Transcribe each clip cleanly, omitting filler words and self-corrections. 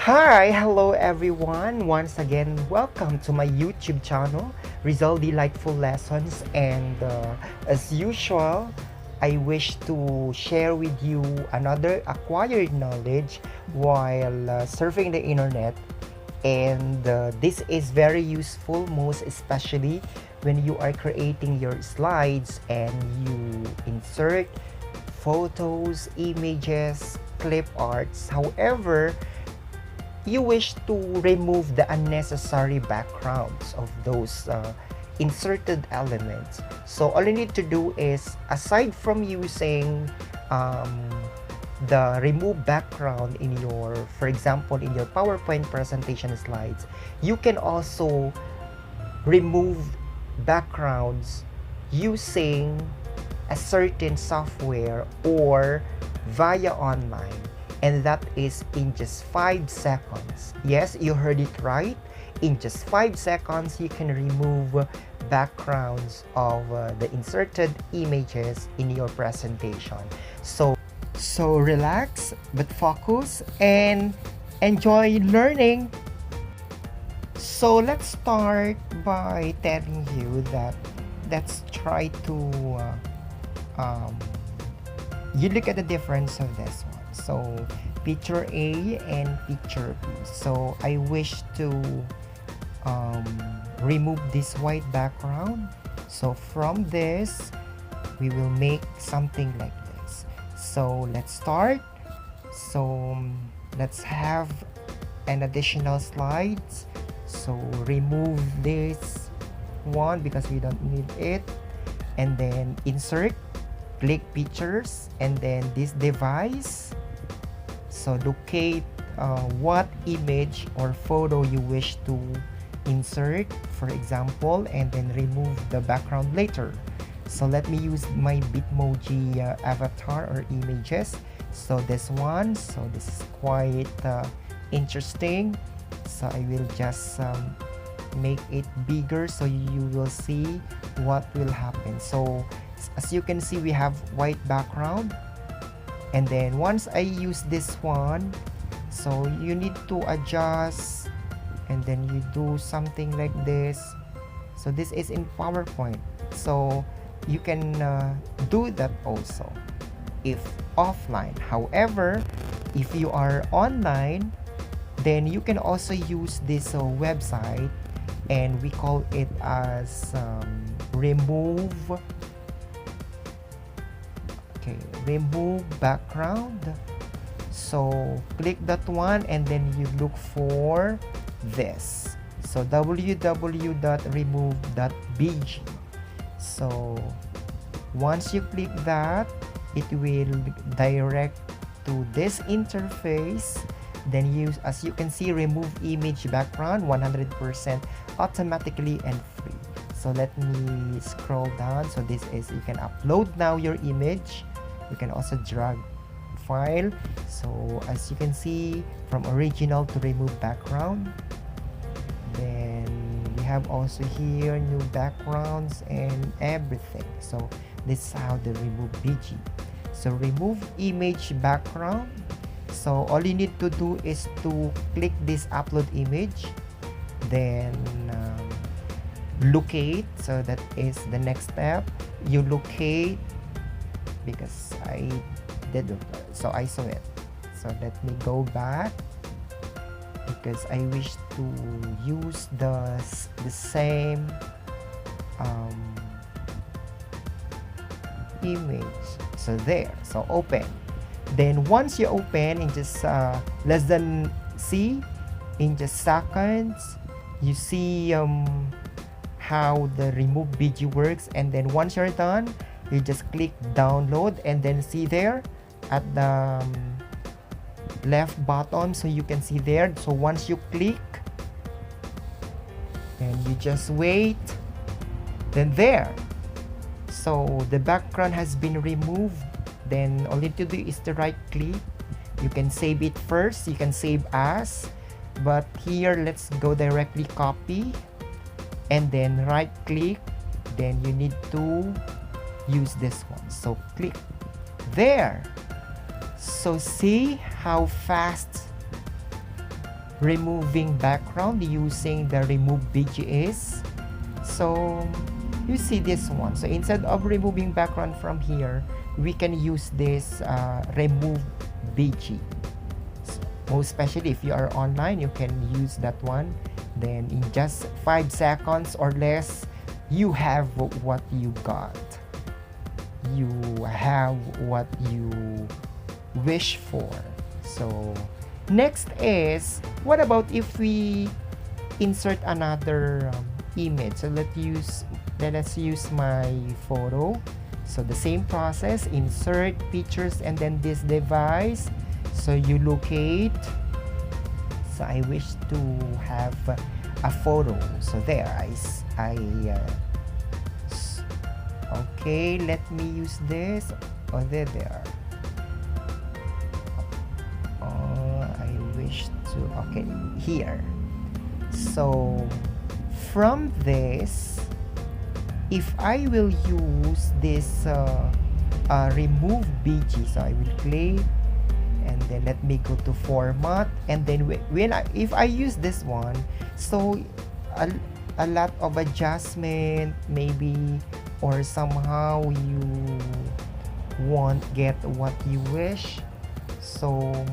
Hi, hello everyone. Once again, welcome to my YouTube channel, Rizal Delightful Lessons. And as usual, I wish to share with you another acquired knowledge while surfing the internet. And this is very useful, most especially when you are creating your slides and you insert photos, images, clip arts. However, you wish to remove the unnecessary backgrounds of those inserted elements. So all you need to do is, aside from using the remove background in your, for example, in your PowerPoint presentation slides, you can also remove backgrounds using a certain software or via online, and that is in just 5 seconds. Yes, you heard it right. In just 5 seconds, you can remove backgrounds of the inserted images in your presentation. So relax, but focus and enjoy learning. So let's start by telling you that let's try to you look at the difference of this one. So picture A and picture B. So I wish to remove this white background. So from this, we will make something like this. So let's start. So let's have an additional slides. So remove this one because we don't need it, and then insert, click pictures, and then this device. So locate what image or photo you wish to insert, for example, and then remove the background later. So let me use my Bitmoji avatar or images. So this one, so this is quite interesting. So I will just make it bigger so you will see what will happen. So as you can see, we have white background, and then once I use this one, so you need to adjust, and then you do something like this. So this is in PowerPoint, so you can do that also if offline. However, if you are online, then you can also use this website, and we call it as remove background. So click that one, and then you look for this. So www.remove.bg. So once you click that, it will direct to this interface. Then use, as you can see, remove image background 100% automatically and free. So let me scroll down. So this is, you can upload now your image. You can also drag file. So as you can see, from original to remove background. Then we have also here new backgrounds and everything. So this is how the remove BG. So remove image background. So all you need to do is to click this upload image, then locate. So that is the next step. You locate, because I did it, so I saw it. So let me go back, because I wish to use the same image. So there, so open. Then once you open, in just less than in just seconds, you see how the remove BG works. And then once you're done, you just click download, and then see there at the left bottom, so you can see there. So once you click, and you just wait, then there, so the background has been removed. Then all you need to do is to right click. You can save it first, you can save as, but here let's go directly copy, and then right click. Then you need to use this one, so click there. So see how fast removing background using the remove.bg is. So you see this one. So instead of removing background from here, we can use this remove.bg. Most especially if you are online, you can use that one. Then in just 5 seconds or less, you have what you got. You have what you wish for. So next is, what about if we insert another image? So let's use my photo. So the same process, insert pictures and then this device. So you locate. So I wish to have a photo. So there, okay, let me use this. Oh, there. I wish to, okay, here. So from this, if I will use this remove BG, so I will click and then let me go to format, and then if I use this one, so a lot of adjustment maybe, or somehow you won't get what you wish. So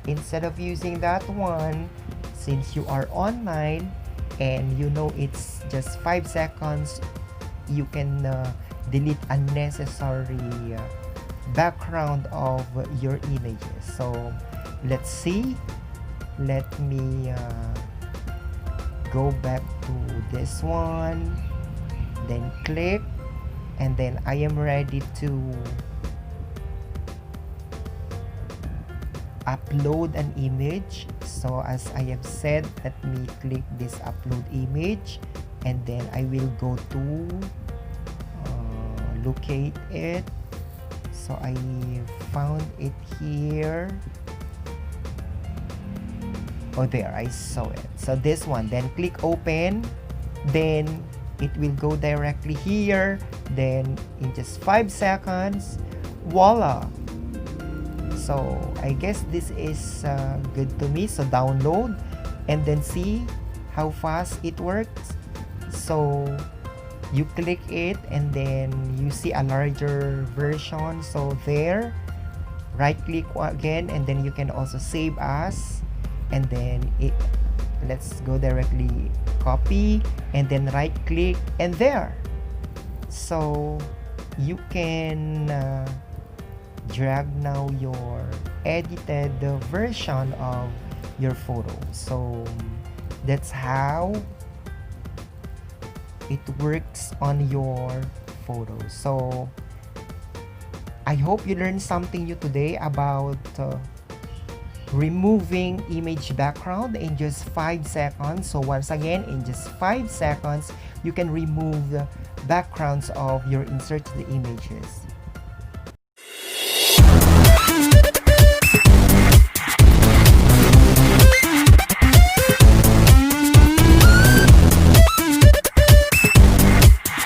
instead of using that one, since you are online and you know it's just 5 seconds, you can delete unnecessary background of your images. So let's see. Let me go back to this one, then click, and then I am ready to upload an image. So as I have said, let me click this upload image, and then I will go to locate it. So I found it here. Oh, there, I saw it. So this one, then click open, then it will go directly here. Then in just 5 seconds, voila. So I guess this is good to me. So download and then see how fast it works. So you click it and then you see a larger version. So there, right click again, and then you can also save as, and then let's go directly copy and then right click, and there. So you can drag now your edited version of your photo. So that's how it works on your photos. So I hope you learned something new today about removing image background in just 5 seconds. So once again, in just 5 seconds, you can remove the backgrounds of your inserted images.